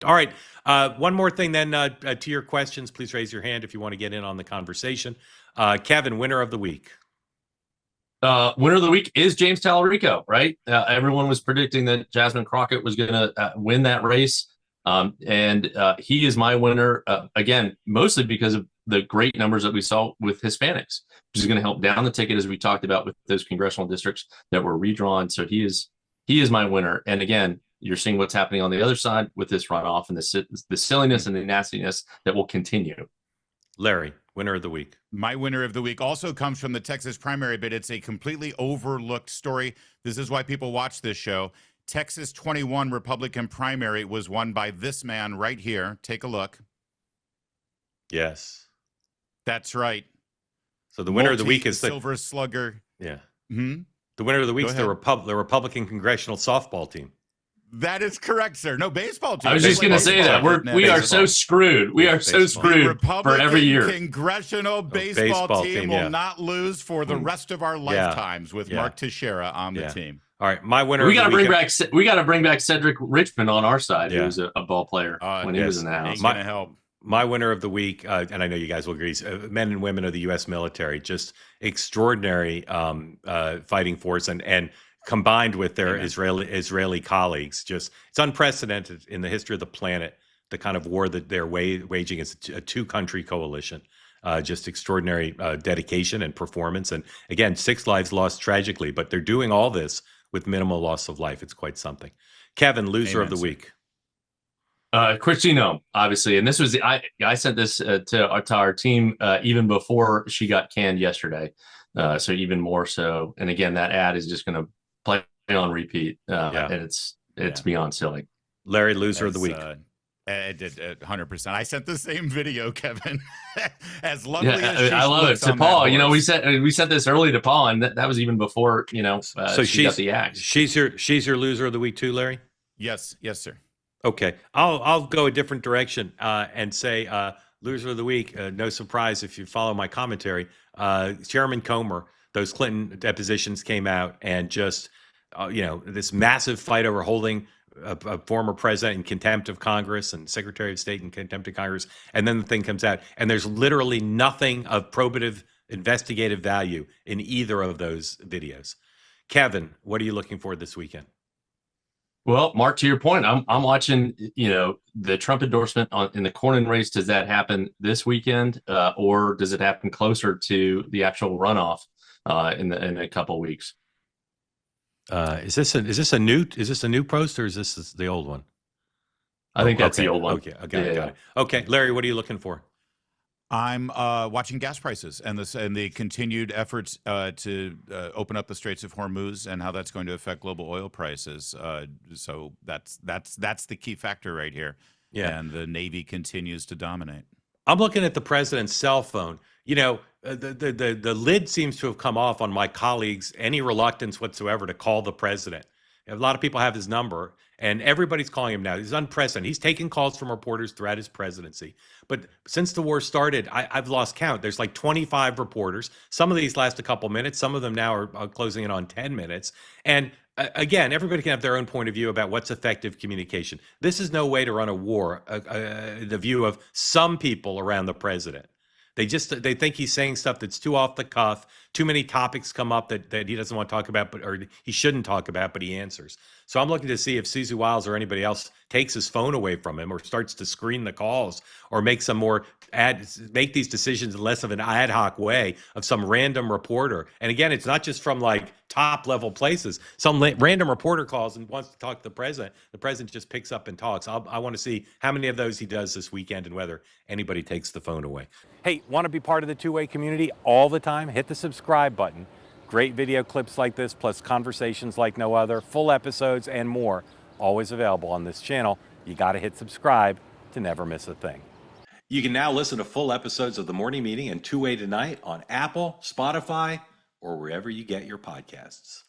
All right. One more thing then to your questions. Please raise your hand if you want to get in on the conversation. Kevin, winner of the week. Winner of the week is James Tallarico, right? Everyone was predicting that Jasmine Crockett was going to win that race. And he is my winner, again, mostly because of the great numbers that we saw with Hispanics, which is going to help down the ticket, as we talked about with those congressional districts that were redrawn. So he is my winner. And again, you're seeing what's happening on the other side with this runoff and the silliness and the nastiness that will continue. Larry, winner of the week. My winner of the week also comes from the Texas primary, but it's a completely overlooked story. This is why people watch this show. Texas 21 Republican primary was won by this man right here. Take a look. Yes. That's right. So the winner of the week is the Silver Slugger. Yeah. Mm-hmm. The winner of the week is the Republican Congressional softball team. That is correct, sir. No, baseball team. I was just going to say that. We are so screwed. We are so screwed for every year. The Congressional baseball team will not lose for the rest of our lifetimes with Mark Teixeira on the team. All right, my winner. We got to bring back Cedric Richmond on our side, who was a ball player when he was in the house. He's gonna help. My winner of the week, and I know you guys will agree, men and women of the U.S. military, just extraordinary fighting force, and combined with their Israeli colleagues, it's unprecedented in the history of the planet, the kind of war that they're waging as a two-country coalition. Just extraordinary dedication and performance. And again, 6 lives lost tragically, but they're doing all this with minimal loss of life. It's quite something. Kevin, loser of the week. Kristi Noem, obviously. And this was, I sent this to our team even before she got canned yesterday. So even more so. And again, that ad is just going to play on repeat. And it's beyond silly. Larry, loser of the week. I did 100%. I sent the same video, Kevin. As lovely as she I love it to Paul. You know, we sent this early to Paul, and that was even before so she got the axe. She's your loser of the week too, Larry. Yes, sir. Okay, I'll go a different direction and say loser of the week. No surprise if you follow my commentary. Chairman Comer. Those Clinton depositions came out, and just this massive fight over holding a former president in contempt of Congress and Secretary of State in contempt of Congress. And then the thing comes out and there's literally nothing of probative investigative value in either of those videos. Kevin, what are you looking for this weekend? Well, Mark, to your point, I'm watching, the Trump endorsement in the Cornyn race. Does that happen this weekend or does it happen closer to the actual runoff in a couple of weeks? Is this a new post or is this the old one? I think that's the old one. Okay, got it. Okay, Larry, what are you looking for? I'm watching gas prices and the continued efforts to open up the Straits of Hormuz and how that's going to affect global oil prices. So that's the key factor right here. Yeah, and the Navy continues to dominate. I'm looking at the president's cell phone. The lid seems to have come off on my colleagues' any reluctance whatsoever to call the president. A lot of people have his number, and everybody's calling him now. He's unprecedented. He's taking calls from reporters throughout his presidency. But since the war started, I've lost count. There's like 25 reporters. Some of these last a couple minutes. Some of them now are closing in on 10 minutes. And again, everybody can have their own point of view about what's effective communication. This is no way to run a war, the view of some people around the president. They think he's saying stuff that's too off the cuff. Too many topics come up that he doesn't want to talk about, or he shouldn't talk about, but he answers. So I'm looking to see if Susie Wiles or anybody else takes his phone away from him or starts to screen the calls or make these decisions in less of an ad hoc way of some random reporter. And again, it's not just from like top level places. Some random reporter calls and wants to talk to the president. The president just picks up and talks. I want to see how many of those he does this weekend and whether anybody takes the phone away. Hey, want to be part of the two-way community all the time? Hit the subscribe button. Great video clips like this, plus conversations like no other, full episodes and more, always available on this channel. You got to hit subscribe to never miss a thing. You can now listen to full episodes of The Morning Meeting and Two Way Tonight on Apple, Spotify, or wherever you get your podcasts.